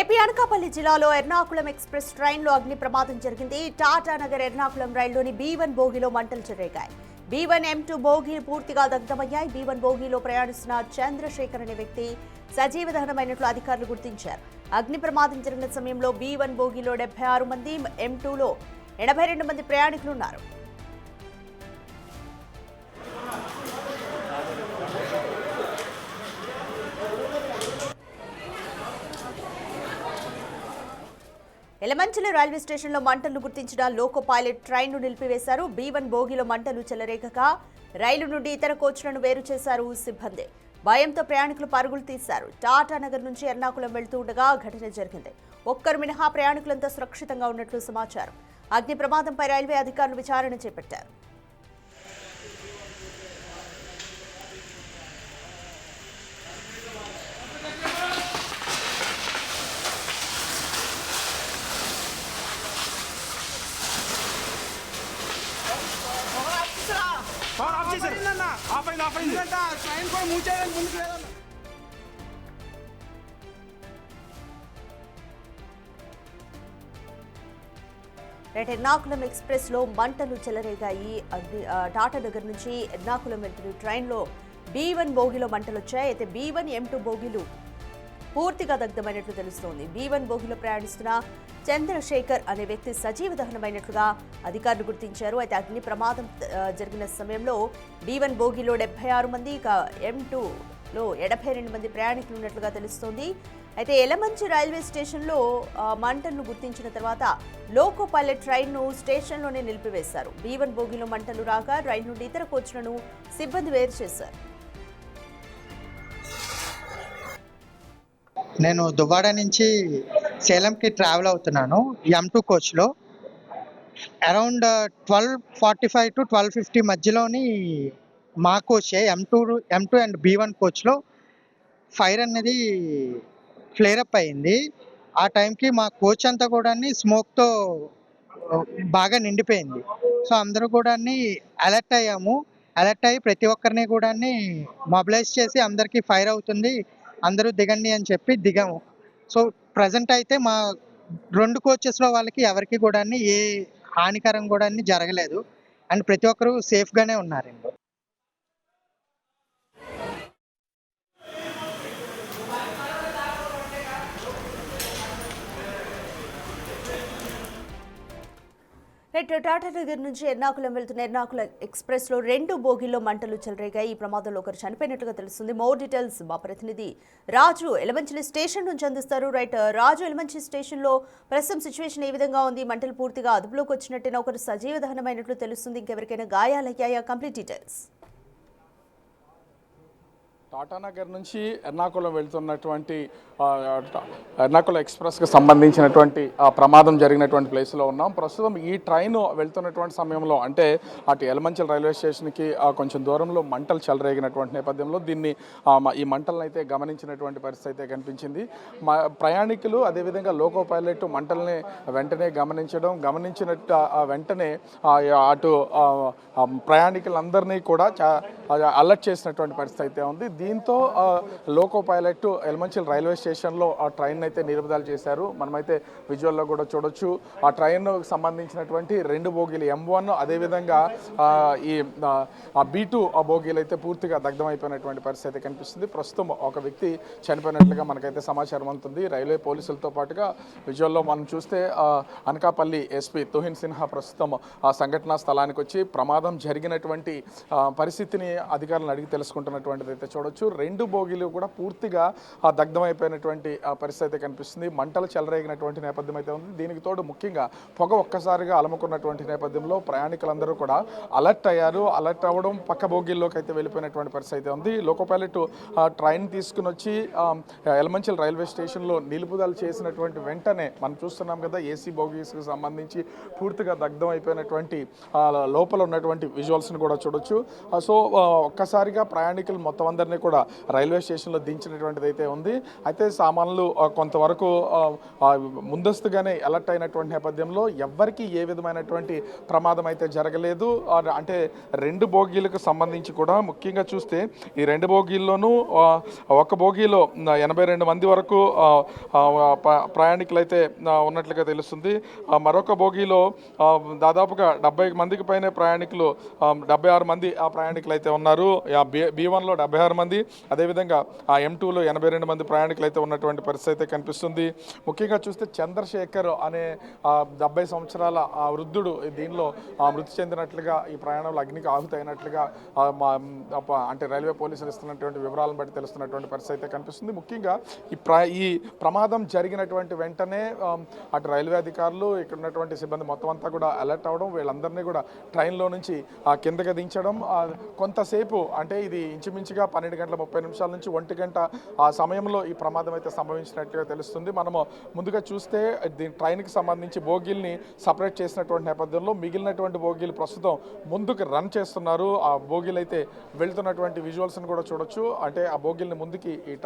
AP Anakapalli జిల్లాలో Ernakulam express ట్రైన్లో అగ్ని ప్రమాదం జరిగింది. టాటా నగర్ ఎర్నాకుళం రైల్లోని B1 బోగీలో మంటలు చెలరేగాయి. B1 M2 బోగీ పూర్తిగా దగ్ధమయ్యాయి. B1 బోగీలో ప్రయాణిస్తున్న చంద్రశేఖర్ అనే వ్యక్తి సజీవ దహనమైనట్లు అధికారులు గుర్తించారు. అగ్ని ప్రమాదం జరిగిన సమయంలో B1 బోగీలో 76 మంది, M2లో 82 మంది ప్రయాణికులు ఉన్నారు. ఎలమంచిలి రైల్వే స్టేషన్లో మంటలు గుర్తించిన లోకో పైలట్ ట్రైన్ను నిలిపివేశారు. B1 బోగీలో మంటలు చెలరేగగా రైలు నుండి ఇతర కోచ్లను వేరు చేశారు సిబ్బంది. భయంతో ప్రయాణికులు పరుగులు తీశారు. టాటా నగర్ నుంచి ఎర్నాకుళం వెళ్తూ ఉండగా ఘటన జరిగింది. ఒక్కరు మినహా ప్రయాణికులంతా సురక్షితంగా ఉన్నట్లు సమాచారం. అగ్ని ప్రమాదంపై రైల్వే అధికారులు విచారణ చేపట్టారు. ఎర్నాకుళం ఎక్స్ప్రెస్ లో మంటలు చెలరేగాయి. టాటా నగర్ నుంచి ఎర్నాకుళం వెళ్తున్న ట్రైన్లో B1 బోగిలో మంటలు వచ్చాయి. అయితే B1 M2 బోగీలు పూర్తిగా దగ్ధమైనట్లు తెలుస్తోంది. B1 బోగిలో ప్రయాణిస్తున్న చంద్రశేఖర్ అనే వ్యక్తి సజీవ దహనమైనట్లుగా అధికారులు గుర్తించారు. అయితే అగ్ని ప్రమాదం జరిగిన సమయంలో B1 బోగీలో 76 మంది, ఇక M2లో 82 మంది ప్రయాణికులు ఉన్నట్లుగా తెలుస్తోంది. అయితే ఎలమంచి రైల్వే స్టేషన్లో మంటలను గుర్తించిన తర్వాత లోకో పైలట్ ట్రైన్ను స్టేషన్లోనే నిలిపివేశారు. B1 బోగీలో మంటలు రాగా రైలు నుండి ఇతర కోచ్లను సిబ్బంది వేరు చేశారు. నేను దువ్వాడ నుంచి సేలంకి ట్రావెల్ అవుతున్నాను M2 కోచ్లో. అరౌండ్ 12:45 టు 12:50 మధ్యలోని మా కోచ్ M2 అండ్ B1 కోచ్లో ఫైర్ అనేది ఫ్లేరప్ అయింది. ఆ టైంకి మా కోచ్ అంతా కూడా స్మోక్తో బాగా నిండిపోయింది. సో అందరూ కూడా అలర్ట్ అయ్యాము. అలర్ట్ అయ్యి ప్రతి ఒక్కరిని కూడా మొబిలైజ్ చేసి అందరికీ ఫైర్ అవుతుంది, అందరూ దిగండి అని చెప్పి దిగాము. సో ప్రజెంట్ అయితే మా 2 కోచెస్లో వాళ్ళకి ఎవరికి కూడా ఏ హానికరం కూడా జరగలేదు అండ్ ప్రతి ఒక్కరూ సేఫ్గానే ఉన్నారండి. టాటా నగర్ నుంచి ఎర్నాకుళం వెళ్తున్న ఎర్నాకుళం ఎక్స్ప్రెస్ లో 2 బోగీల్లో మంటలు చెలరేగాయి. ఈ ప్రమాదంలో ఒకరు చనిపోయినట్లుగా తెలుస్తుంది. మోర్ డీటెయిల్స్ మా ప్రతినిధి రాజు ఎలమంచిలి స్టేషన్ నుంచి అందిస్తారు. రాజు, ఎలమంచిలి స్టేషన్ లో ప్రస్తుతం సిచ్యువేషన్ ఏ విధంగా ఉంది? మంటలు పూర్తిగా అదుపులోకి వచ్చినట్టేనా? ఒకరు సజీవ దహనమైనట్లు తెలుస్తుంది. ఇంకెవరికైనా గాయాలయ్యాయా? Complete details. టాటానగర్ నుంచి ఎర్నాకుళం వెళ్తున్నటువంటి ఎర్నాకుళం ఎక్స్ప్రెస్కి సంబంధించినటువంటి ప్రమాదం జరిగినటువంటి ప్లేస్లో ఉన్నాం. ప్రస్తుతం ఈ ట్రైన్ వెళ్తున్నటువంటి సమయంలో అంటే అటు ఎలమంచిల్ రైల్వే స్టేషన్కి కొంచెం దూరంలో మంటలు చెలరేగినటువంటి నేపథ్యంలో ఈ మంటలను అయితే గమనించినటువంటి పరిస్థితి అయితే కనిపించింది. ప్రయాణికులు అదేవిధంగా లోకో పైలట్ మంటల్ని వెంటనే గమనించినట్టు వెంటనే అటు ప్రయాణికులందరినీ కూడా అలర్ట్ చేసినటువంటి పరిస్థితి అయితే ఉంది. దీంతో లోకో పైలట్ ఎలమంచిల్ రైల్వే స్టేషన్లో ఆ ట్రైన్ అయితే నిలుపుదల చేశారు. మనమైతే విజువల్లో కూడా చూడొచ్చు. ఆ ట్రైన్కు సంబంధించినటువంటి 2 బోగీలు M1 అదేవిధంగా ఈ B2 బోగీలు అయితే పూర్తిగా దగ్ధమైపోయినటువంటి పరిస్థితి కనిపిస్తుంది. ప్రస్తుతం ఒక వ్యక్తి చనిపోయినట్లుగా మనకైతే సమాచారం అందుతుంది. రైల్వే పోలీసులతో పాటుగా విజువల్లో మనం చూస్తే అనకాపల్లి SP తుహిన్ సిన్హా ప్రస్తుతం ఆ సంఘటనా స్థలానికి వచ్చి ప్రమాదం జరిగినటువంటి పరిస్థితిని అధికారులను అడిగి తెలుసుకుంటున్నటువంటిది అయితే చూడొచ్చు. 2 బోగీలు కూడా పూర్తిగా దగ్ధమైపోయినటువంటి పరిస్థితి కనిపిస్తుంది. మంటలు చెలరేగినటువంటి నేపథ్యం అయితే ఉంది. దీనికి తోడు ముఖ్యంగా పొగ ఒక్కసారిగా అలముకున్నటువంటి నేపథ్యంలో ప్రయాణికులందరూ కూడా అలర్ట్ అయ్యారు. అలర్ట్ అవ్వడం పక్క బోగీల్లోకి అయితే వెళ్ళిపోయినటువంటి పరిస్థితి అయితే ఉంది. లోకో పైలట్ ట్రైన్ తీసుకుని వచ్చి ఎలమంచిల్ రైల్వే స్టేషన్లో నిలుపుదల చేసినటువంటి వెంటనే మనం చూస్తున్నాం కదా, AC బోగీస్కి సంబంధించి పూర్తిగా దగ్ధం అయిపోయినటువంటి లోపల ఉన్నటువంటి విజువల్స్ని కూడా చూడొచ్చు. సో ఒక్కసారిగా ప్రయాణికులు మొత్తం అందరినీ కూడా రైల్వే స్టేషన్లో దించినటువంటిది అయితే ఉంది. అయితే సామాన్లు కొంతవరకు ముందస్తుగానే అలర్ట్ అయినటువంటి నేపథ్యంలో ఎవ్వరికీ ఏ విధమైనటువంటి ప్రమాదం అయితే జరగలేదు. అంటే 2 బోగీలకు సంబంధించి కూడా ముఖ్యంగా చూస్తే ఈ 2 బోగీల్లోనూ ఒక బోగీలో 82 మంది వరకు ప్రయాణికులు అయితే ఉన్నట్లుగా తెలుస్తుంది. మరొక బోగీలో దాదాపుగా 70 మందికి పైన ప్రయాణికులు 76 మంది ప్రయాణికులు అయితే ఉన్నారు. B1లో 76 మంది, అదేవిధంగా M2లో 82 మంది ప్రయాణికులు అయితే ఉన్నటువంటి పరిస్థితి అయితే కనిపిస్తుంది. ముఖ్యంగా చూస్తే చంద్రశేఖర్ అనే 70 సంవత్సరాల వృద్ధుడు దీనిలో మృతి చెందినట్లుగా, ఈ ప్రయాణంలో అగ్నికి ఆహుతి అయినట్లుగా అంటే రైల్వే పోలీసులు ఇస్తున్నటువంటి వివరాలను బట్టి తెలుస్తున్నటువంటి పరిస్థితి అయితే కనిపిస్తుంది. ముఖ్యంగా ఈ ప్రమాదం జరిగినటువంటి వెంటనే అటు రైల్వే అధికారులు, ఇక్కడ ఉన్నటువంటి సిబ్బంది మొత్తం అంతా కూడా అలర్ట్ అవ్వడం, వీళ్ళందరినీ కూడా ట్రైన్లో నుంచి కిందకి దించడం. కొంతసేపు అంటే ఇది ఇంచుమించుగా 12 గంటల 30 నిమిషాల నుంచి 1 గంట ఆ సమయంలో ఈ ప్రమాదం అయితే సంభవించినట్లుగా తెలుస్తుంది. మనము ముందుగా చూస్తే దీని ట్రైన్కి సంబంధించి బోగీల్ని సపరేట్ చేసినటువంటి నేపథ్యంలో మిగిలినటువంటి బోగీలు ప్రస్తుతం ముందుకు రన్ చేస్తున్నారు. ఆ బోగీలు అయితే వెళ్తున్నటువంటి విజువల్స్ని కూడా చూడొచ్చు. అంటే ఆ బోగీల్ని ముందుకి ఈ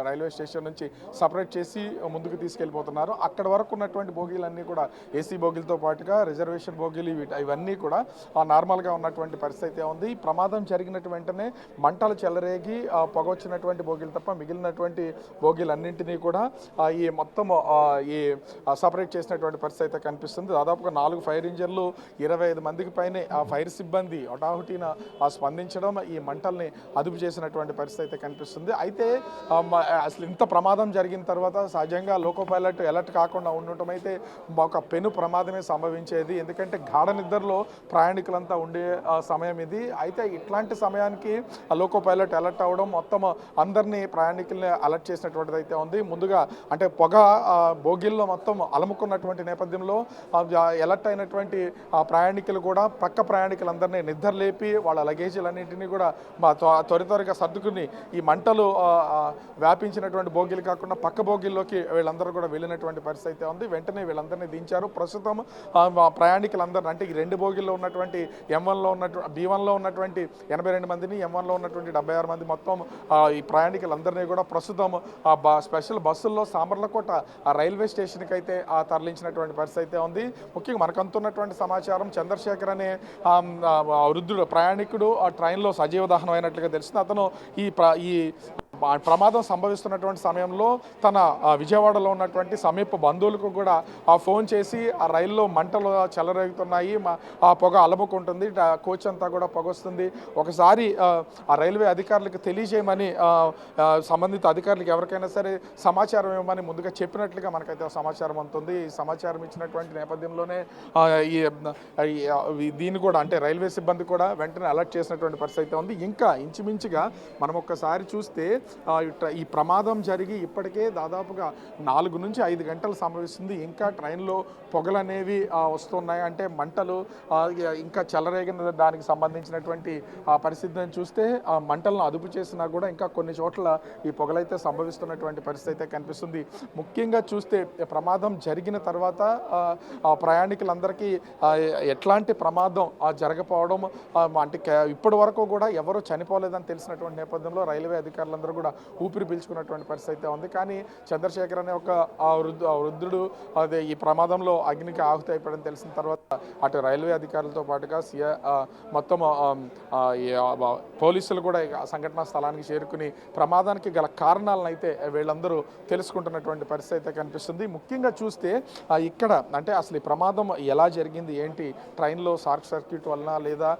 రైల్వే స్టేషన్ నుంచి సపరేట్ చేసి ముందుకు తీసుకెళ్ళిపోతున్నారు. అక్కడ వరకు ఉన్నటువంటి బోగీలన్నీ కూడా ఏసీ బోగీలతో పాటుగా రిజర్వేషన్ బోగీలు ఇవన్నీ కూడా నార్మల్గా ఉన్నటువంటి పరిస్థితి అయితే ఉంది. ప్రమాదం జరిగినట్టు వెంటనే మంటలు చెలరేగి పొగ వచ్చినటువంటి బోగీలు తప్ప మిగిలినటువంటి బోగీలన్నింటినీ కూడా ఈ మొత్తం ఈ సపరేట్ చేసినటువంటి పరిస్థితి అయితే కనిపిస్తుంది. దాదాపుగా 4 ఫైర్ ఇంజన్లు, 25 మందికి పైనే ఫైర్ సిబ్బంది హఠాహుటిన స్పందించడం, ఈ మంటల్ని అదుపు చేసినటువంటి పరిస్థితి అయితే కనిపిస్తుంది. అయితే అసలు ఇంత ప్రమాదం జరిగిన తర్వాత సహజంగా లోకో పైలట్ అలర్ట్ కాకుండా ఉండటం అయితే ఒక పెను ప్రమాదమే సంభవించేది. ఎందుకంటే గాఢ నిద్రలో ప్రయాణికులంతా ఉండే సమయం ఇది. అయితే ఇట్లాంటి సమయానికి లోకో పైలట్ అలర్ట్ అవ్వడం, మొత్తం అందరినీ ప్రయాణికుల్ని అలర్ట్ చేసినటువంటిది అయితే ఉంది. ముందుగా అంటే పొగ బోగిల్లో మొత్తం అలముకున్నటువంటి నేపథ్యంలో అలర్ట్ అయినటువంటి ప్రయాణికులు కూడా పక్క ప్రయాణికులందరినీ నిద్రలేపి వాళ్ళ లగేజీలన్నింటినీ కూడా త్వరగా సర్దుకుని ఈ మంటలు వ్యాపించినటువంటి బోగీలు కాకుండా పక్క బోగీల్లోకి వీళ్ళందరూ కూడా వెళ్ళినటువంటి పరిస్థితి అయితే ఉంది. వెంటనే వీళ్ళందరినీ దించారు. ప్రస్తుతం ప్రయాణికులందరూ అంటే ఈ 2 బోగీల్లో ఉన్నటువంటి M1లో B1లో ఉన్నటువంటి 82 మందిని, M1లో ఉన్నటువంటి 76 మంది మొత్తం ఈ ప్రయాణికులందరినీ కూడా ప్రస్తుతం స్పెషల్ బస్సుల్లో సామర్లకోట రైల్వే స్టేషన్కి అయితే తరలించినటువంటి పరిస్థితి అయితే ఉంది. ముఖ్యంగా మనకు అందుతున్నటువంటి సమాచారం, చంద్రశేఖర్ అనే వృద్ధుడు ప్రయాణికుడు ఆ ట్రైన్లో సజీవ దహనం అయినట్లుగా తెలుస్తుంది. అతను ఈ ప్రమాదం సంభవిస్తున్నటువంటి సమయంలో తన విజయవాడలో ఉన్నటువంటి సమీప బంధువులకు కూడా ఫోన్ చేసి ఆ రైల్లో మంటలు చెలరేగుతున్నాయి, ఆ పొగ అలముకుంటుంది, కోచ్ అంతా కూడా పొగ వస్తుంది, ఒకసారి ఆ రైల్వే అధికారులకు తెలియజేయమని సంబంధిత అధికారులకు ఎవరికైనా సరే సమాచారం ఇవ్వమని ముందుగా చెప్పినట్లుగా మనకైతే సమాచారం అందుతుంది. ఈ సమాచారం ఇచ్చినటువంటి నేపథ్యంలోనే దీన్ని కూడా అంటే రైల్వే సిబ్బంది కూడా వెంటనే అలర్ట్ చేసినటువంటి పరిస్థితి అయితే ఉంది. ఇంకా ఇంచుమించుగా మనం ఒక్కసారి చూస్తే ఈ ప్రమాదం జరిగి ఇప్పటికే దాదాపుగా 4 నుంచి 5 గంటలు సంభవిస్తుంది. ఇంకా ట్రైన్లో పొగలు అనేవి వస్తున్నాయి. అంటే మంటలు ఇంకా చెలరేగిన దానికి సంబంధించినటువంటి పరిస్థితిని చూస్తే మంటలను అదుపు చేసినా కూడా ఇంకా కొన్ని చోట్ల ఈ పొగలైతే సంభవిస్తున్నటువంటి పరిస్థితి అయితే కనిపిస్తుంది. ముఖ్యంగా చూస్తే ప్రమాదం జరిగిన తర్వాత ప్రయాణికులందరికీ ఎట్లాంటి ప్రమాదం జరగకపోవడం, అంటే ఇప్పటి వరకు కూడా ఎవరు చనిపోలేదని తెలిసినటువంటి నేపథ్యంలో రైల్వే అధికారులందరూ కూడా ఊపిరి పీల్చుకున్నటువంటి పరిస్థితి అయితే ఉంది. కానీ చంద్రశేఖర్ అనే ఒక వృద్ధుడు అదే ఈ ప్రమాదంలో అగ్నికి ఆహుతి అయిపోవడం తెలిసిన తర్వాత అటు రైల్వే అధికారులతో పాటుగా మొత్తం పోలీసులు కూడా సంఘటనా స్థలానికి చేరుకుని ప్రమాదానికి గల కారణాలను అయితే వీళ్ళందరూ తెలుసుకుంటున్నటువంటి పరిస్థితి అయితే కనిపిస్తుంది. ముఖ్యంగా చూస్తే ఇక్కడ అంటే అసలు ఈ ప్రమాదం ఎలా జరిగింది ఏంటి, ట్రైన్లో షార్ట్ సర్క్యూట్ వలన లేదా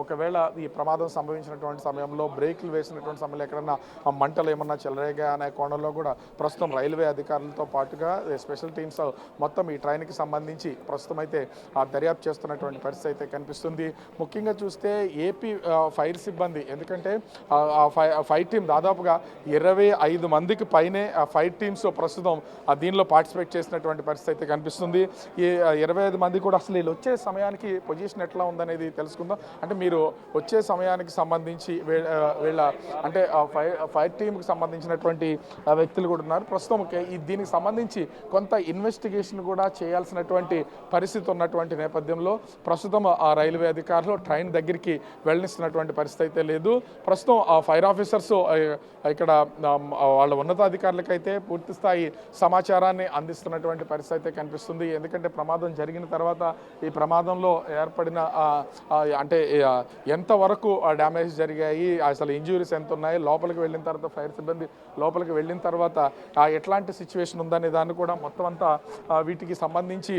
ఒకవేళ ఈ ప్రమాదం సంభవించినటువంటి సమయంలో బ్రేకులు వేసినటువంటి సమయంలో ఎక్కడన్నా మంటలు ఏమన్నా చెలరేగా అనే కోణంలో కూడా ప్రస్తుతం రైల్వే అధికారులతో పాటుగా స్పెషల్ టీమ్స్ మొత్తం ఈ ట్రైన్కి సంబంధించి ప్రస్తుతం అయితే దర్యాప్తు చేస్తున్నటువంటి పరిస్థితి అయితే కనిపిస్తుంది. ముఖ్యంగా చూస్తే ఏపీ ఫైర్ సిబ్బంది, ఎందుకంటే ఫైర్ టీం దాదాపుగా 25 మందికి పైనే ఫైర్ టీమ్స్ ప్రస్తుతం దీనిలో పార్టిసిపేట్ చేసినటువంటి పరిస్థితి అయితే కనిపిస్తుంది. ఈ 25 మంది కూడా అసలు వీళ్ళు వచ్చే సమయానికి పొజిషన్ ఎట్లా ఉందనేది తెలుసుకుందాం. అంటే మీరు వచ్చే సమయానికి సంబంధించి వీళ్ళ అంటే ఫైర్ టీంకి సంబంధించినటువంటి వ్యక్తులు కూడా ఉన్నారు. ప్రస్తుతం దీనికి సంబంధించి కొంత ఇన్వెస్టిగేషన్ కూడా చేయాల్సినటువంటి పరిస్థితి ఉన్నటువంటి నేపథ్యంలో ప్రస్తుతం ఆ రైల్వే అధికారులు ట్రైన్ దగ్గరికి వెళ్ళనిస్తున్నటువంటి పరిస్థితి అయితే లేదు. ప్రస్తుతం ఆ ఫైర్ ఆఫీసర్స్ ఇక్కడ వాళ్ళ ఉన్నతాధికారులకైతే పూర్తి స్థాయి సమాచారాన్ని అందిస్తున్నటువంటి పరిస్థితి అయితే కనిపిస్తుంది. ఎందుకంటే ప్రమాదం జరిగిన తర్వాత ఈ ప్రమాదంలో ఏర్పడిన అంటే ఎంతవరకు డ్యామేజ్ జరిగాయి, అసలు ఇంజ్యూరీస్ ఎంత ఉన్నాయి, లోపలికి వెళ్ళిన తర్వాత ఫైర్ సిబ్బంది లోపలికి వెళ్ళిన తర్వాత ఎట్లాంటి సిచ్యువేషన్ ఉందనే దాన్ని కూడా మొత్తం అంతా వీటికి సంబంధించి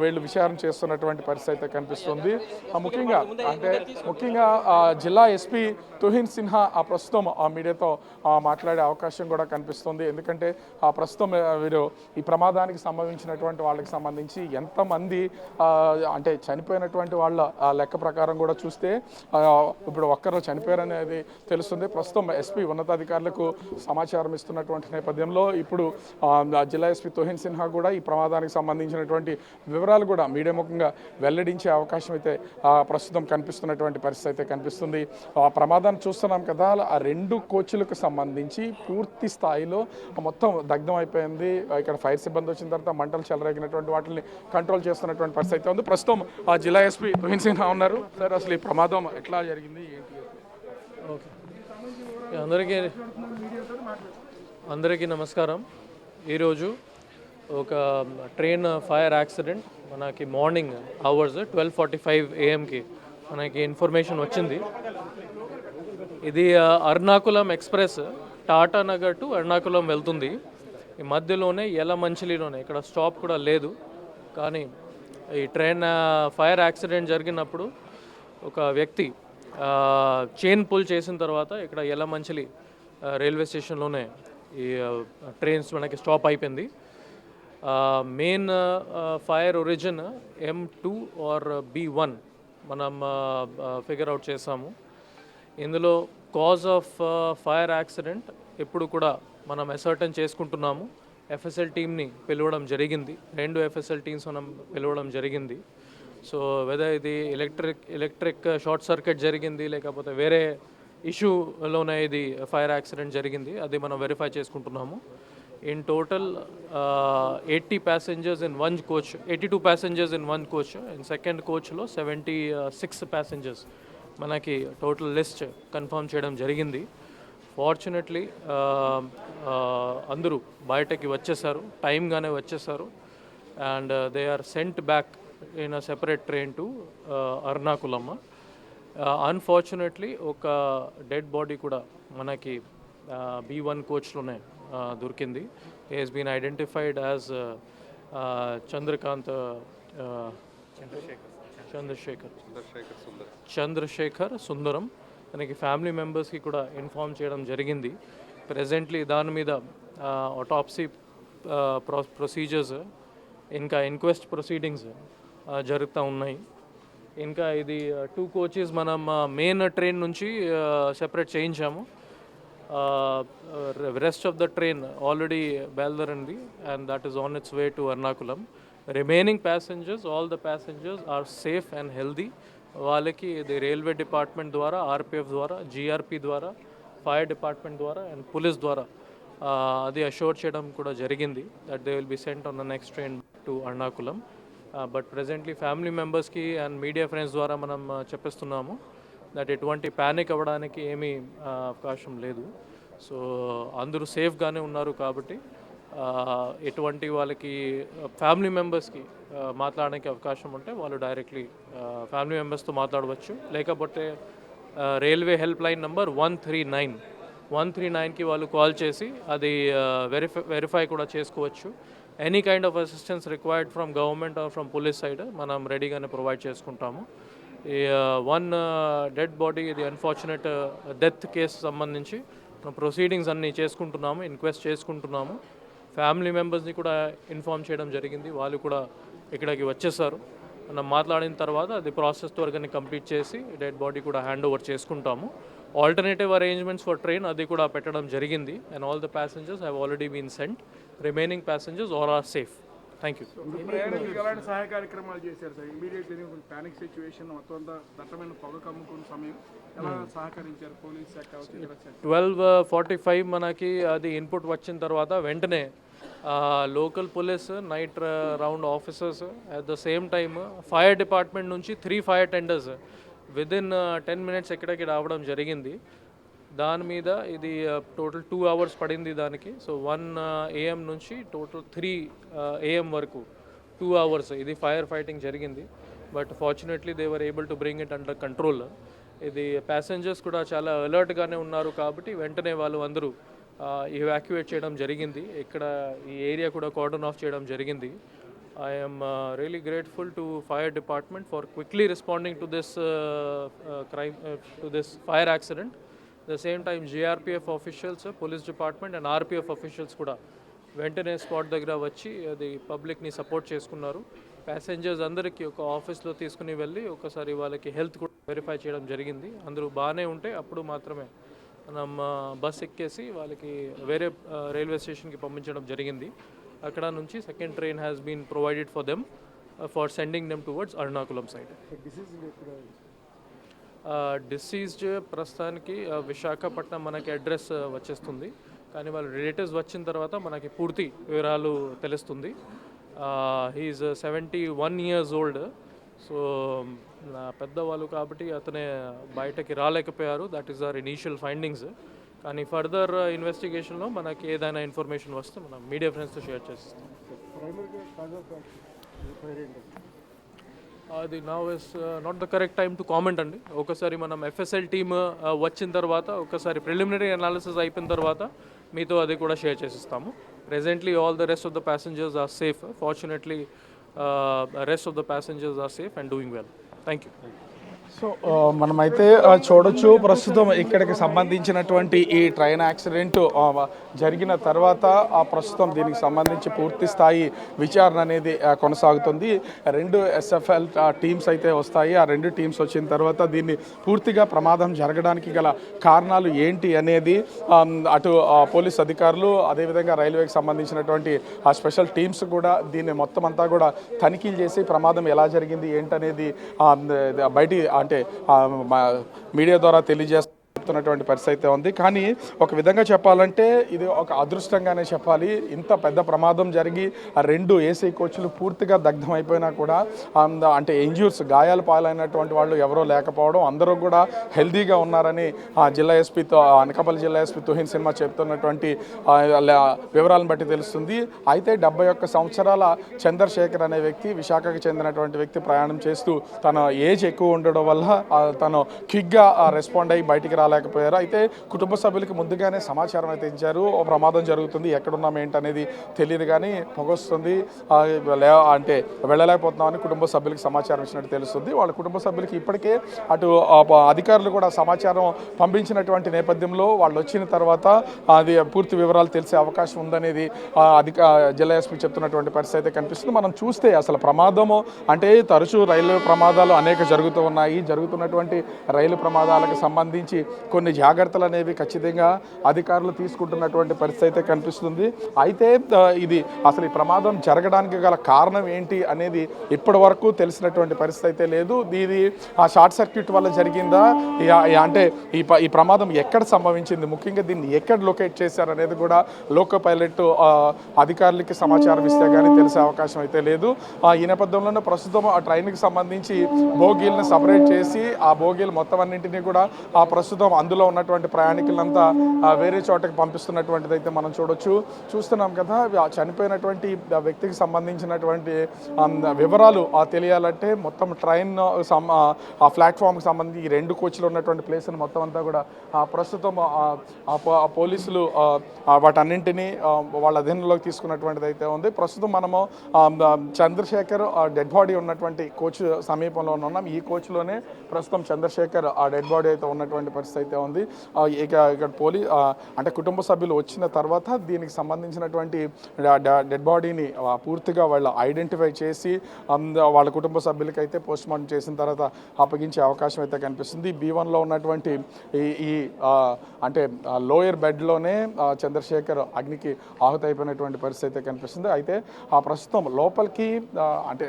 వీళ్ళు విచారణ చేస్తున్నటువంటి పరిస్థితి అయితే కనిపిస్తుంది. ముఖ్యంగా జిల్లా ఎస్పీ తుహిన్ సిన్హా ప్రస్తుతం మీడియాతో మాట్లాడే అవకాశం కూడా కనిపిస్తుంది. ఎందుకంటే ప్రస్తుతం వీరు ఈ ప్రమాదానికి సంభవించినటువంటి వాళ్ళకి సంబంధించి ఎంతమంది అంటే చనిపోయినటువంటి వాళ్ళ లెక్క ప్రకారం కూడా చూస్తే ఇప్పుడు ఒక్కరు చనిపోయారనేది తెలుస్తుంది. ప్రస్తుతం ఎస్పీ ఉన్నతాధికారులకు సమాచారం ఇస్తున్నటువంటి నేపథ్యంలో ఇప్పుడు జిల్లా ఎస్పీ తుహిన్ సిన్హా కూడా ఈ ప్రమాదానికి సంబంధించినటువంటి వివరాలు కూడా మీడియా ముఖంగా వెల్లడించే అవకాశం అయితే ప్రస్తుతం కనిపిస్తున్నటువంటి పరిస్థితి అయితే కనిపిస్తుంది. ఆ ప్రమాదాన్ని చూస్తున్నాం కదా, ఆ 2 కోచ్లకు సంబంధించి పూర్తి స్థాయిలో మొత్తం దగ్ధం అయిపోయింది. ఇక్కడ ఫైర్ సిబ్బంది వచ్చిన తర్వాత మంటలు చెలరేగినటువంటి వాటిని కంట్రోల్ చేస్తున్నటువంటి పరిస్థితి అయితే ఉంది. ప్రస్తుతం జిల్లా ఎస్పీ తుహిన్ సిన్హా ఉన్నారు. సార్, అసలు ఈ ప్రమాదం ఎట్లా జరిగింది, ఏంటి? ఓకే, అందరికీ నమస్కారం. ఈరోజు ఒక ట్రైన్ ఫైర్ యాక్సిడెంట్ మనకి మార్నింగ్ అవర్స్ 12:45 AM మనకి ఇన్ఫర్మేషన్ వచ్చింది. ఇది ఎర్నాకులం ఎక్స్ప్రెస్ టాటా నగర్ టు ఎర్నాకులం వెళ్తుంది. ఈ మధ్యలోనే యలమంచిలిలోనే ఇక్కడ స్టాప్ కూడా లేదు. కానీ ఈ ట్రైన్ ఫైర్ యాక్సిడెంట్ జరిగినప్పుడు ఒక వ్యక్తి చైన్ పుల్ చేసిన తర్వాత ఇక్కడ యలమంచిలి రైల్వే స్టేషన్లోనే ఈ ట్రైన్స్ మనకి స్టాప్ అయిపోయింది. Main fire origin M2 are B1 మనం ఫిగర్ అవుట్ చేసాము. ఇందులో కాజ్ ఆఫ్ ఫైర్ యాక్సిడెంట్ ఇప్పుడు కూడా మనం అసర్టన్ చేసుకుంటున్నాము. FSL టీమ్ని పిలవడం జరిగింది, 2 FSL టీమ్స్ మనం పిలవడం జరిగింది. సో వెదర్ ఇది ఎలక్ట్రిక్ షార్ట్ సర్క్యూట్ జరిగింది లేకపోతే వేరే ఇష్యూలోనే ఇది ఫైర్ యాక్సిడెంట్ జరిగింది, అది మనం వెరిఫై చేసుకుంటున్నాము. In total, 80 passengers in one coach, 82 passengers in one coach. In second coach లో 76 passengers మనకి టోటల్ లిస్ట్ కన్ఫర్మ్ చేయడం జరిగింది. ఫార్చునేట్లీ అందరూ బయటకి వచ్చేసారు, టైంగానే వచ్చేసారు. And they are sent back in a separate train to Ernakulam. Unfortunately ఒక డెడ్ బాడీ కూడా మనకి B1 కోచ్లోనే దొరికింది. He has been identified as Chandrasekhar Sundaram. తనకి ఫ్యామిలీ మెంబర్స్కి కూడా ఇన్ఫార్మ్ చేయడం జరిగింది. ప్రెజెంట్లీ దాని మీద ఆటోప్సీ ప్రొసీజర్స్ ఇంకా ఇన్క్వెస్ట్ ప్రొసీడింగ్స్ జరుగుతూ ఉన్నాయి. ఇంకా ఇది 2 కోచెస్ మనం మెయిన్ ట్రైన్ నుంచి సెపరేట్ చేయించాము. Rest of the train already బయలుదేరింది and that is on its way to Ernakulam. Remaining passengers, all the passengers are safe and healthy. వాళ్ళకి ఇది రైల్వే డిపార్ట్మెంట్ ద్వారా, RPF ద్వారా, GRP ద్వారా, ఫైర్ డిపార్ట్మెంట్ ద్వారా and police ద్వారా అది అష్యూర్ చేయడం కూడా జరిగింది that they will be sent on the next train to Ernakulam. But presently family మెంబర్స్కి అండ్ మీడియా ఫ్రెండ్స్ ద్వారా మనం చెప్పిస్తున్నాము దట్ ఎటువంటి ప్యానిక్ అవ్వడానికి ఏమీ అవకాశం లేదు. సో అందరూ సేఫ్గానే ఉన్నారు కాబట్టి ఎటువంటి వాళ్ళకి ఫ్యామిలీ మెంబర్స్కి మాట్లాడడానికి అవకాశం ఉంటే వాళ్ళు డైరెక్ట్లీ ఫ్యామిలీ మెంబర్స్తో మాట్లాడవచ్చు. లేకపోతే రైల్వే హెల్ప్ లైన్ నెంబర్ 139కి వాళ్ళు కాల్ చేసి అది వెరిఫై కూడా చేసుకోవచ్చు. Any kind of assistance required from government are from police side మనం రెడీగానే ప్రొవైడ్ చేసుకుంటాము. ఈ 1 డెడ్ బాడీ, ఇది అన్ఫార్చునేట్ డెత్ కేసు సంబంధించి ప్రొసీడింగ్స్ అన్నీ చేసుకుంటున్నాము, ఇన్క్వెస్ట్ చేసుకుంటున్నాము. ఫ్యామిలీ మెంబర్స్ని కూడా ఇన్ఫార్మ్ చేయడం జరిగింది, వాళ్ళు కూడా ఇక్కడికి వచ్చేసారు. మనం మాట్లాడిన తర్వాత అది ప్రాసెస్ త్వరగానే కంప్లీట్ చేసి డెడ్ బాడీ కూడా హ్యాండ్ ఓవర్ చేసుకుంటాము. ఆల్టర్నేటివ్ అరేంజ్మెంట్స్ ఫర్ ట్రైన్ అది కూడా పెట్టడం జరిగింది. And all the passengers have already been sent. Remaining passengers all are safe. Thank you. ప్రయాణికులకు ఎలాంటి సహాయ కార్యక్రమాలు చేశారు సార్? ఇమీడియట్లీ పానిక్ సిచ్యువేషన్ మొత్తం అంతా దట్టమైన పొగ కమ్ముకున్న సమయం ఎలా సహకరించారు పోలీస్ శాఖ కావచ్చు, ఇతర శాఖ? 12:45 మనకి అది ఇన్పుట్ వచ్చిన తర్వాత వెంటనే local police, night round officers, at the same time fire department నుంచి 3 ఫైర్ టెండర్స్ విదిన్ 10 minutes ఎక్కడికి రావడం జరిగింది. దాని మీద ఇది టోటల్ 2 hours పడింది దానికి. సో 1 AM నుంచి టోటల్ 3 AM వరకు 2 hours ఇది ఫైర్ ఫైటింగ్ జరిగింది. But fortunately they were able to bring it under control. ఇది ప్యాసింజర్స్ కూడా చాలా అలర్ట్గానే ఉన్నారు కాబట్టి వెంటనే వాళ్ళు అందరూ ఇవాక్యువేట్ చేయడం జరిగింది. ఇక్కడ ఈ ఏరియా కూడా కార్డన్ ఆఫ్ చేయడం జరిగింది. I am really grateful to fire department for quickly responding to this crime, to this fire accident. At the same time GRPF officials, police department and RPF officials కూడా వెంటనే spot దగ్గర వచ్చి అది పబ్లిక్ని support చేసుకున్నారు. Passengers అందరికీ ఒక ఆఫీస్లో తీసుకుని వెళ్ళి ఒకసారి వాళ్ళకి హెల్త్ కూడా వెరిఫై చేయడం జరిగింది. అందరూ బాగానే ఉంటే అప్పుడు మాత్రమే మనం బస్ ఎక్కేసి వాళ్ళకి వేరే రైల్వే స్టేషన్కి పంపించడం జరిగింది. అక్కడ నుంచి second train has been provided for them for sending them towards Ernakulam side. Deceased ప్రస్తుతానికి విశాఖపట్నం మనకి అడ్రస్ వచ్చేస్తుంది, కానీ వాళ్ళ రిలేటివ్స్ వచ్చిన తర్వాత మనకి పూర్తి వివరాలు తెలుస్తుంది. He's 71 years old. సో పెద్దవాళ్ళు కాబట్టి అతనే బయటకి రాలేకపోయారు. That is our initial findings. కానీ ఫర్దర్ ఇన్వెస్టిగేషన్లో మనకి ఏదైనా ఇన్ఫర్మేషన్ వస్తే మనం మీడియా ఫ్రెండ్స్తో షేర్ చేస్తాం. అది now is not the correct time to comment అండి. ఒకసారి మనం FSL టీమ్ వచ్చిన తర్వాత ఒకసారి ప్రిలిమినరీ అనాలిసిస్ అయిపోయిన తర్వాత మీతో అది కూడా షేర్ చేసిస్తాము. Presently all the rest of the passengers are safe. Fortunately rest of the passengers are safe and doing well. Thank you. So మనమైతే చూడొచ్చు ప్రస్తుతం ఇక్కడికి సంబంధించినటువంటి ఈ ట్రైన్ యాక్సిడెంట్ జరిగిన తర్వాత ప్రస్తుతం దీనికి సంబంధించి పూర్తి స్థాయి విచారణ అనేది కొనసాగుతుంది. 2 SFL టీమ్స్ అయితే వస్తాయి. ఆ 2 టీమ్స్ వచ్చిన తర్వాత దీన్ని పూర్తిగా ప్రమాదం జరగడానికి గల కారణాలు ఏంటి అనేది అటు పోలీస్ అధికారులు, అదేవిధంగా రైల్వేకి సంబంధించినటువంటి ఆ స్పెషల్ టీమ్స్ కూడా దీన్ని మొత్తం అంతా కూడా తనిఖీలు చేసి ప్రమాదం ఎలా జరిగింది ఏంటనేది బయటి అంటే మీడియా ద్వారా తెలియజేస్తున్నటువంటి పరిస్థితి అయితే ఉంది. కానీ ఒక విధంగా చెప్పాలంటే ఇది ఒక అదృష్టంగానే చెప్పాలి. ఇంత పెద్ద ప్రమాదం జరిగి ఆ 2 AC కోచ్లు పూర్తిగా దగ్ధమైపోయినా కూడా అంటే ఇంజ్యూర్స్, గాయాలు పాలైనటువంటి వాళ్ళు ఎవరో లేకపోవడం, అందరూ కూడా హెల్దీగా ఉన్నారని జిల్లా ఎస్పీ అనకాపల్లి జిల్లా ఎస్పీ తుహిన్ సిన్హా చెప్తున్నటువంటి వివరాలను బట్టి తెలుస్తుంది. అయితే 71 సంవత్సరాల చంద్రశేఖర్ అనే వ్యక్తి, విశాఖకు చెందినటువంటి వ్యక్తి ప్రయాణం చేస్తూ తన ఏజ్ ఎక్కువ ఉండడం వల్ల తను క్విక్గా రెస్పాండ్ అయ్యి బయటికి రాలేకపోయారు. అయితే కుటుంబ సభ్యులకి ముందుగానే సమాచారం అయితే ఇచ్చారు, ఓ ప్రమాదం జరుగుతుంది, ఎక్కడున్నాం ఏంటనేది తెలియదు, కానీ పొగొస్తుంది అంటే వెళ్ళలేకపోతున్నామని కుటుంబ సభ్యులకి సమాచారం ఇచ్చినట్టు తెలుస్తుంది. వాళ్ళ కుటుంబ సభ్యులకి ఇప్పటికే అటు అధికారులు కూడా సమాచారం పంపించినటువంటి నేపథ్యంలో వాళ్ళు వచ్చిన తర్వాత అది పూర్తి వివరాలు తెలిసే అవకాశం ఉందనేది జిల్లా ఎస్పీ చెప్తున్నటువంటి పరిస్థితి అయితే కనిపిస్తుంది. మనం చూస్తే అసలు ప్రమాదము అంటే తరచూ రైల్వే ప్రమాదాలు అనేక జరుగుతూ ఉన్నాయి. జరుగుతున్నటువంటి రైలు ప్రమాదాలకు సంబంధించి కొన్ని జాగ్రత్తలు అనేవి ఖచ్చితంగా అధికారులు తీసుకుంటున్నటువంటి పరిస్థితి అయితే కనిపిస్తుంది. అయితే ఇది అసలు ఈ ప్రమాదం జరగడానికి గల కారణం ఏంటి అనేది ఇప్పటి వరకు తెలిసినటువంటి పరిస్థితి అయితే లేదు. ఇది ఆ షార్ట్ సర్క్యూట్ వల్ల జరిగిందా, అంటే ఈ ప్రమాదం ఎక్కడ సంభవించింది, ముఖ్యంగా దీన్ని ఎక్కడ లొకేట్ చేశారు అనేది కూడా లోకో పైలట్ అధికారులకి సమాచారం ఇస్తే కానీ తెలిసే అవకాశం అయితే లేదు. ఈ నేపథ్యంలోనే ప్రస్తుతం ఆ ట్రైన్కి సంబంధించి బోగీలను సపరేట్ చేసి ఆ బోగీలు మొత్తం అన్నింటినీ కూడా ప్రస్తుతం అందులో ఉన్నటువంటి ప్రయాణికులంతా వేరే చోటకి పంపిస్తున్నటువంటిది అయితే మనం చూస్తున్నాం కదా. చనిపోయినటువంటి వ్యక్తికి సంబంధించినటువంటి వివరాలు తెలియాలంటే మొత్తం ట్రైన్ ఆ ప్లాట్ఫామ్కి సంబంధించి ఈ 2 కోచ్లు ఉన్నటువంటి ప్లేస్ని మొత్తం అంతా కూడా ప్రస్తుతం పోలీసులు వాటన్నింటినీ వాళ్ళ అధీనంలోకి తీసుకున్నటువంటిది అయితే ఉంది. ప్రస్తుతం మనము చంద్రశేఖర్ డెడ్ బాడీ ఉన్నటువంటి కోచ్ సమీపంలో ఉన్నాం. ఈ కోచ్లోనే ప్రస్తుతం చంద్రశేఖర్ ఆ డెడ్ బాడీ అయితే ఉన్నటువంటి పరిస్థితి అయితే ఉంది. ఇక ఇక్కడ అంటే కుటుంబ సభ్యులు వచ్చిన తర్వాత దీనికి సంబంధించినటువంటి డెడ్ బాడీని పూర్తిగా వాళ్ళు ఐడెంటిఫై చేసి వాళ్ళ కుటుంబ సభ్యులకి అయితే పోస్ట్ మార్టం చేసిన తర్వాత అప్పగించే అవకాశం అయితే కనిపిస్తుంది. B1లో ఉన్నటువంటి ఈ అంటే లోయర్ బెడ్లోనే చంద్రశేఖర్ అగ్నికి ఆహుతైపోయినటువంటి పరిస్థితి అయితే కనిపిస్తుంది. అయితే ప్రస్తుతం లోపలికి అంటే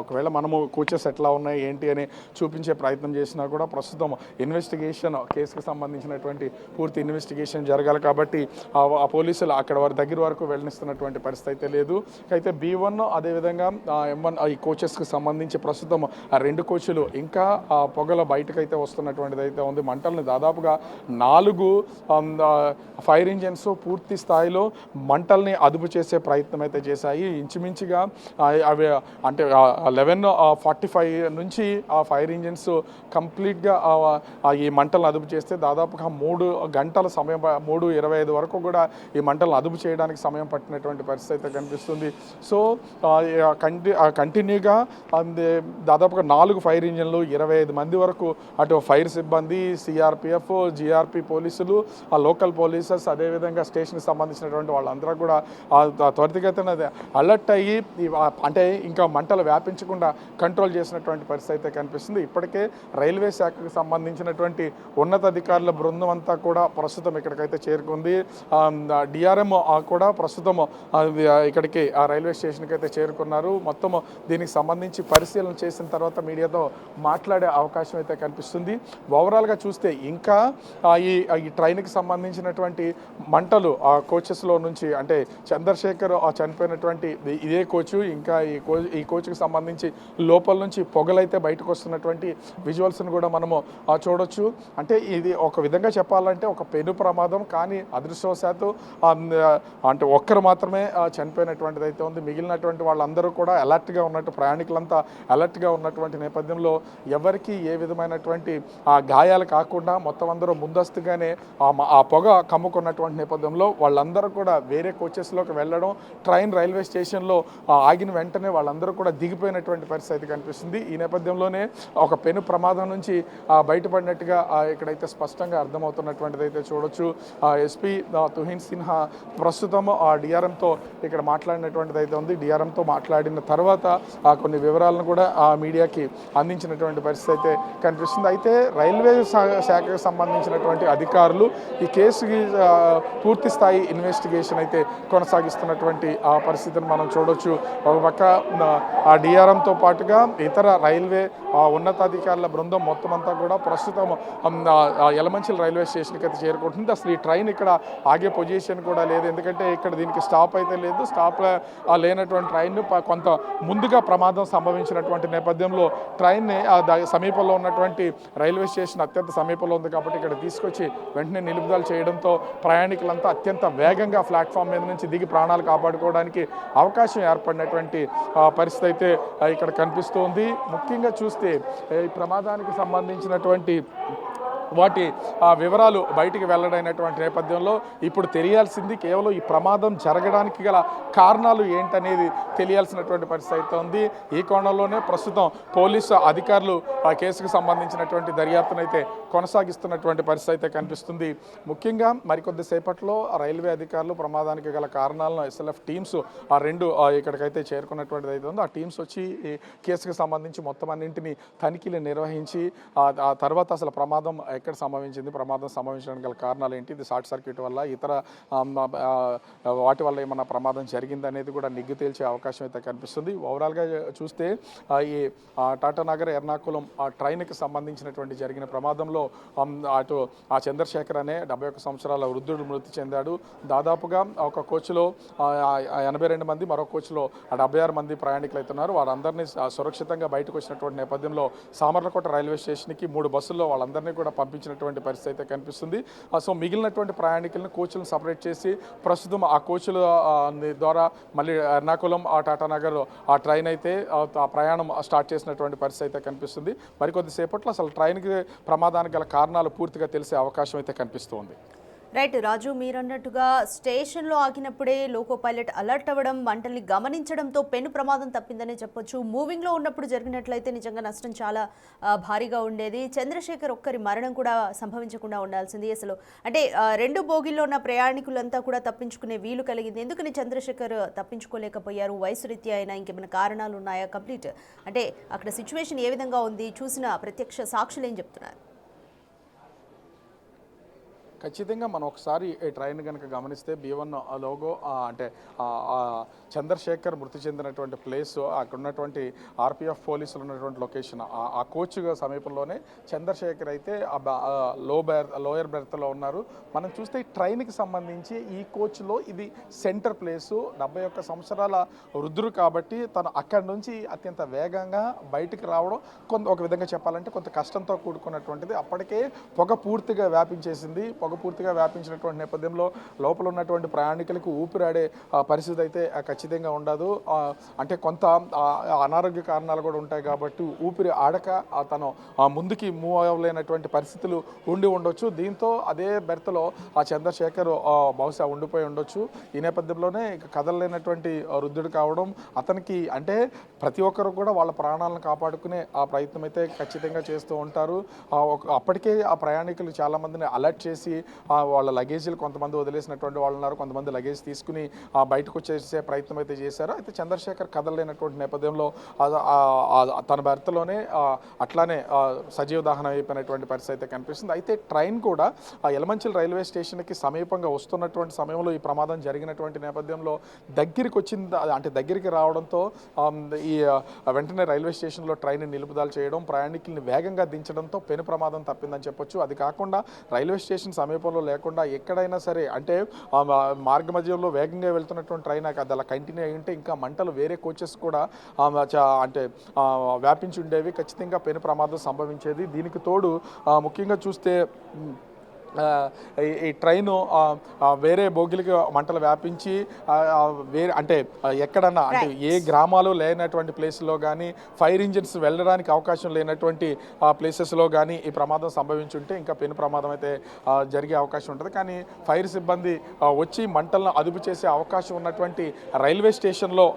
ఒకవేళ మనము కోచెస్ ఎట్లా ఉన్నాయి ఏంటి అని చూపించే ప్రయత్నం చేసినా కూడా ప్రస్తుతం ఇన్వెస్టిగేషన్ కేసుకు సంబంధించినటువంటి పూర్తి ఇన్వెస్టిగేషన్ జరగాలి కాబట్టి ఆ పోలీసులు అక్కడ వారి దగ్గర వరకు వెళ్ళనిస్తున్నటువంటి పరిస్థితి అయితే లేదు. అయితే B1 అదేవిధంగా M1 ఈ కోచెస్కి సంబంధించి ప్రస్తుతం ఆ 2 కోచ్లు ఇంకా పొగల బయటకైతే వస్తున్నటువంటిది అయితే ఉంది. మంటల్ని దాదాపుగా 4 ఫైర్ ఇంజిన్స్ పూర్తి స్థాయిలో మంటల్ని అదుపు చేసే ప్రయత్నం అయితే చేశాయి. ఇంచుమించుగా అవి అంటే 11:45 నుంచి ఆ ఫైర్ ఇంజిన్స్ కంప్లీట్గా ఈ మంటలను అదుపు చేస్తే దాదాపుగా 3 గంటల సమయం 3:25 వరకు కూడా ఈ మంటలను అదుపు చేయడానికి సమయం పట్టినటువంటి పరిస్థితి అయితే కనిపిస్తుంది. సో కంటిన్యూగా దాదాపుగా 4 ఫైర్ ఇంజిన్లు 25 మంది వరకు అటు ఫైర్ సిబ్బంది, CRPF, GRP పోలీసులు, ఆ లోకల్ పోలీసెస్, అదేవిధంగా స్టేషన్కి సంబంధించినటువంటి వాళ్ళందరూ కూడా త్వరితగతిన అలర్ట్ అయ్యి అంటే ఇంకా మంటలు వ్యాపించకుండా కంట్రోల్ చేసినటువంటి పరిస్థితి అయితే కనిపిస్తుంది. ఇప్పటికే రైల్వే శాఖకు సంబంధించినటువంటి ఉన్నతాధికారుల బృందం అంతా కూడా ప్రస్తుతం ఇక్కడికైతే చేరుకుంది. DRM కూడా ప్రస్తుతం ఇక్కడికి ఆ రైల్వే స్టేషన్కి అయితే చేరుకున్నారు. మొత్తం దీనికి సంబంధించి పరిశీలన చేసిన తర్వాత మీడియాతో మాట్లాడే అవకాశం అయితే కనిపిస్తుంది. ఓవరాల్గా చూస్తే ఇంకా ఈ ట్రైన్కి సంబంధించినటువంటి మంటలు ఆ కోచెస్లో నుంచి అంటే చంద్రశేఖర్ చనిపోయినటువంటి ఇదే కోచ్ ఇంకా ఈ కోచ్కి సంబంధించి లోపల నుంచి పొగలైతే బయటకు వస్తున్నటువంటి విజువల్స్ని కూడా మనము చూడొచ్చు. అంటే ఇది ఒక విధంగా చెప్పాలంటే ఒక పెను ప్రమాదం, కానీ అదృష్టవశాత్తు అంటే ఒక్కరు మాత్రమే చనిపోయినటువంటిది అయితే ఉంది. మిగిలినటువంటి వాళ్ళందరూ కూడా అలర్ట్గా ఉన్నట్టు, ప్రయాణికులంతా అలర్ట్గా ఉన్నటువంటి నేపథ్యంలో ఎవరికి ఏ విధమైనటువంటి గాయాలు కాకుండా మొత్తం అందరూ ముందస్తుగానే ఆ పొగ కమ్ముకున్నటువంటి నేపథ్యంలో వాళ్ళందరూ కూడా వేరే కోచెస్లోకి వెళ్ళడం, ట్రైన్ రైల్వే స్టేషన్లో ఆగిన వెంటనే వాళ్ళందరూ కూడా దిగిపోయినటువంటి పరిస్థితి కనిపిస్తుంది. ఈ నేపథ్యంలోనే ఒక పెను ప్రమాదం నుంచి బయటపడినట్టుగా ఇక్కడైతే స్పష్టంగా అర్థమవుతున్నటువంటిది అయితే చూడొచ్చు. SP తుహిన్ సిన్హా ప్రస్తుతం DRMతో ఇక్కడ మాట్లాడినటువంటిది అయితే ఉంది. DRMతో మాట్లాడిన తర్వాత కొన్ని వివరాలను కూడా మీడియాకి అందించినటువంటి పరిస్థితి అయితే కనిపిస్తుంది. అయితే రైల్వే శాఖకు సంబంధించినటువంటి అధికారులు ఈ కేసుకి పూర్తి స్థాయి ఇన్వెస్టిగేషన్ అయితే కొనసాగిస్తున్నటువంటి ఆ పరిస్థితిని మనం చూడొచ్చు. ఒక పక్క DRMతో పాటుగా ఇతర రైల్వే ఉన్నతాధికారుల బృందం మొత్తం అంతా కూడా ప్రస్తుతం యలమంచిలి రైల్వే స్టేషన్కి అయితే చేరుకుంటుంది. అసలు ఈ ట్రైన్ ఇక్కడ ఆగే పొజిషన్ కూడా లేదు, ఎందుకంటే ఇక్కడ దీనికి స్టాప్ అయితే లేదు. స్టాప్ లేనటువంటి ట్రైన్ కొంత ముందుగా ప్రమాదం సంభవించినటువంటి నేపథ్యంలో ట్రైన్ని సమీపంలో ఉన్నటువంటి రైల్వే స్టేషన్ అత్యంత సమీపంలో ఉంది కాబట్టి ఇక్కడ తీసుకొచ్చి వెంటనే నిలుపుదల చేయడంతో ప్రయాణికులంతా అత్యంత వేగంగా ప్లాట్ఫామ్ మీద నుంచి దిగి ప్రాణాలు కాపాడుకోవడానికి అవకాశం ఏర్పడినటువంటి పరిస్థితి అయితే ఇక్కడ కనిపిస్తుంది. ముఖ్యంగా చూస్తే ఈ ప్రమాదానికి సంబంధించినటువంటి వాటి వివరాలు బయటికి వెల్లడైనటువంటి నేపథ్యంలో ఇప్పుడు తెలియాల్సింది కేవలం ఈ ప్రమాదం జరగడానికి గల కారణాలు ఏంటనేది తెలియాల్సినటువంటి పరిస్థితి అయితే ఉంది. ఈ కోణంలోనే ప్రస్తుతం పోలీసు అధికారులు ఆ కేసుకు సంబంధించినటువంటి దర్యాప్తును అయితే కొనసాగిస్తున్నటువంటి పరిస్థితి అయితే కనిపిస్తుంది. ముఖ్యంగా మరికొద్ది సేపట్లో రైల్వే అధికారులు ప్రమాదానికి గల కారణాలను SLF టీమ్స్ ఆ 2 ఇక్కడికైతే చేరుకున్నటువంటిది అయితే ఉంది. ఆ టీమ్స్ వచ్చి ఈ కేసుకు సంబంధించి మొత్తం అన్నింటినీ తనిఖీలు నిర్వహించి ఆ తర్వాత అసలు ప్రమాదం ఎక్కడ సంభవించింది, ప్రమాదం సంభవించడానికి గల కారణాలు ఏంటి, ఇది షార్ట్ సర్క్యూట్ వల్ల ఇతర వాటి వల్ల ఏమన్నా ప్రమాదం జరిగింది అనేది కూడా నిగ్గు తేల్చే అవకాశం అయితే కనిపిస్తుంది. ఓవరాల్గా చూస్తే ఈ టాటానగర్ ఎర్నాకుళం ఆ ట్రైన్కి సంబంధించినటువంటి జరిగిన ప్రమాదంలో అటు ఆ చంద్రశేఖర్ అనే 71 సంవత్సరాల వృద్ధుడు మృతి చెందాడు. దాదాపుగా ఒక కోచ్లో 82 మంది, మరో కోచ్లో 76 మంది ప్రయాణికులు అవుతున్నారు. వారందరినీ సురక్షితంగా బయటకు వచ్చినటువంటి నేపథ్యంలో సామర్లకోట రైల్వే స్టేషన్కి 3 బస్సుల్లో వాళ్ళందరినీ కూడా పంపించినటువంటి పరిస్థితి అయితే కనిపిస్తుంది. సో మిగిలినటువంటి ప్రయాణికులను కోచ్లను సపరేట్ చేసి ప్రస్తుతం ఆ కోచ్ల ద్వారా మళ్ళీ ఎర్నాకుళం ఆ టాటానగర్ ఆ ట్రైన్ అయితే ఆ ప్రయాణం స్టార్ట్ చేసినటువంటి పరిస్థితి అయితే కనిపిస్తుంది. మరికొద్దిసేపట్లో అసలు ట్రైన్కి ప్రమాదానికి గల కారణాలు పూర్తిగా తెలిసే అవకాశం అయితే కనిపిస్తుంది. రైట్ రాజు, మీరు అన్నట్టుగా స్టేషన్లో ఆగినప్పుడే లోకో పైలట్ అలర్ట్ అవ్వడం, మంటల్ని గమనించడంతో పెను ప్రమాదం తప్పిందనే చెప్పొచ్చు. మూవింగ్లో ఉన్నప్పుడు జరిగినట్లయితే నిజంగా నష్టం చాలా భారీగా ఉండేది. చంద్రశేఖర్ ఒక్కరి మరణం కూడా సంభవించకుండా ఉండాల్సింది. అసలు అంటే 2 బోగిల్లో ఉన్న ప్రయాణికులంతా కూడా తప్పించుకునే వీలు కలిగింది. ఎందుకని చంద్రశేఖర్ తప్పించుకోలేకపోయారు? వయసు రీత్యా అయినా ఇంకేమైనా కారణాలు ఉన్నాయా? కంప్లీట్ అంటే అక్కడ సిచ్యువేషన్ ఏ విధంగా ఉంది? చూసిన ప్రత్యక్ష సాక్షులు ఏం చెప్తున్నారు? ఖచ్చితంగా మనం ఒకసారి ఈ ట్రైన్ కనుక గమనిస్తే B1 లోగో అంటే చంద్రశేఖర్ మృతి చెందినటువంటి ప్లేస్, అక్కడ ఉన్నటువంటి ఆర్పిఎఫ్ పోలీసులు ఉన్నటువంటి లొకేషన్, ఆ కోచ్ సమీపంలోనే చంద్రశేఖర్ అయితే లోయర్ బెర్త్లో ఉన్నారు. మనం చూస్తే ఈ ట్రైన్కి సంబంధించి ఈ కోచ్లో ఇది సెంటర్ ప్లేసు. 71 సంవత్సరాల వృద్ధుడు కాబట్టి తను అక్కడి నుంచి అత్యంత వేగంగా బయటికి రావడం ఒక విధంగా చెప్పాలంటే కొంత కష్టంతో కూడుకున్నటువంటిది. అప్పటికే పొగ పూర్తిగా వ్యాపించేసింది. పూర్తిగా వ్యాపించినటువంటి నేపథ్యంలో లోపల ఉన్నటువంటి ప్రయాణికులకు ఊపిరాడే పరిస్థితి అయితే ఖచ్చితంగా ఉండదు. అంటే కొంత అనారోగ్య కారణాలు కూడా ఉంటాయి కాబట్టి ఊపిరి ఆడక తను ముందుకి మూవ్ అవ్వలేనటువంటి పరిస్థితులు ఉండి ఉండొచ్చు. దీంతో అదే బెర్త్లో ఆ చంద్రశేఖర్ బహుశా ఉండిపోయి ఉండొచ్చు. ఈ నేపథ్యంలోనే కదలలేనటువంటి వృద్ధుడు కావడం, అతనికి అంటే ప్రతి ఒక్కరు కూడా వాళ్ళ ప్రాణాలను కాపాడుకునే ఆ ప్రయత్నం అయితే ఖచ్చితంగా చేస్తూ ఉంటారు. అప్పటికే ఆ ప్రయాణికులు చాలామందిని అలర్ట్ చేసి వాళ్ళ లగేజీలు కొంతమంది వదిలేసినటువంటి వాళ్ళు ఉన్నారు, కొంతమంది లగేజ్ తీసుకుని బయటకు వచ్చేసే ప్రయత్నం అయితే చేశారు. అయితే చంద్రశేఖర్ కదలలేనటువంటి నేపథ్యంలో తన భర్తలోనే అట్లానే సజీవ దహనం అయిపోయినటువంటి పరిస్థితి అయితే కనిపిస్తుంది. అయితే ట్రైన్ కూడా యలమంచిలి రైల్వే స్టేషన్కి సమీపంగా వస్తున్నటువంటి సమయంలో ఈ ప్రమాదం జరిగినటువంటి నేపథ్యంలో దగ్గరికి వచ్చింది, అంటే దగ్గరికి రావడంతో ఈ వెంటనే రైల్వే స్టేషన్లో ట్రైన్ నిలుపుదల చేయడం, ప్రయాణికుల్ని వేగంగా దించడంతో పెను ప్రమాదం తప్పిందని చెప్పొచ్చు. అది కాకుండా రైల్వే స్టేషన్ సమీపంలో లేకుండా ఎక్కడైనా సరే అంటే మార్గ మధ్యంలో వేగంగా వెళ్తున్నటువంటి ట్రైన్ అది అలా కంటిన్యూ అయి ఉంటే ఇంకా మంటలు వేరే కోచెస్ కూడా అంటే వ్యాపించి ఉండేవి. ఖచ్చితంగా పెను ప్రమాదం సంభవించేది. దీనికి తోడు ముఖ్యంగా చూస్తే ఈ ట్రైను వేరే బోగిలకి మంటలు వ్యాపించి వేరే అంటే ఎక్కడన్నా అంటే ఏ గ్రామాలు లేనటువంటి ప్లేస్లో కానీ, ఫైర్ ఇంజిన్స్ వెళ్ళడానికి అవకాశం లేనటువంటి ప్లేసెస్లో కానీ ఈ ప్రమాదం సంభవించుంటే ఇంకా పెను ప్రమాదం అయితే జరిగే అవకాశం ఉంటుంది. కానీ ఫైర్ సిబ్బంది వచ్చి మంటలను అదుపు చేసే అవకాశం ఉన్నటువంటి రైల్వే స్టేషన్లో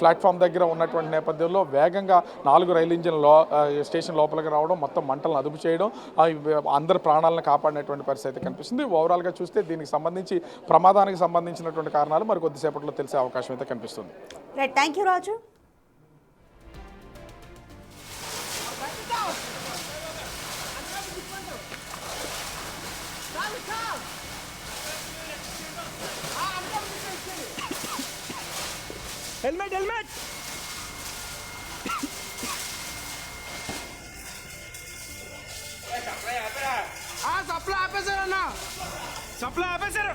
ప్లాట్ఫామ్ దగ్గర ఉన్నటువంటి నేపథ్యంలో వేగంగా 4 రైలు ఇంజిన్లు స్టేషన్ లోపలికి రావడం, మొత్తం మంటలను అదుపు చేయడం, అందరి ప్రాణాలను కాపాడినటువంటి పరిస్థితి కనిపిస్తుంది. ఓవరాల్గా చూస్తే దీనికి సంబంధించి ప్రమాదానికి సంబంధించినటువంటి కారణాలు మరి కొద్దిసేపట్లో తెలిసే అవకాశం అయితే కనిపిస్తుంది. Right, thank you Raju. Helmet helmet supply ఆపేశారు అన్న, సప్లై ఆపేశారు.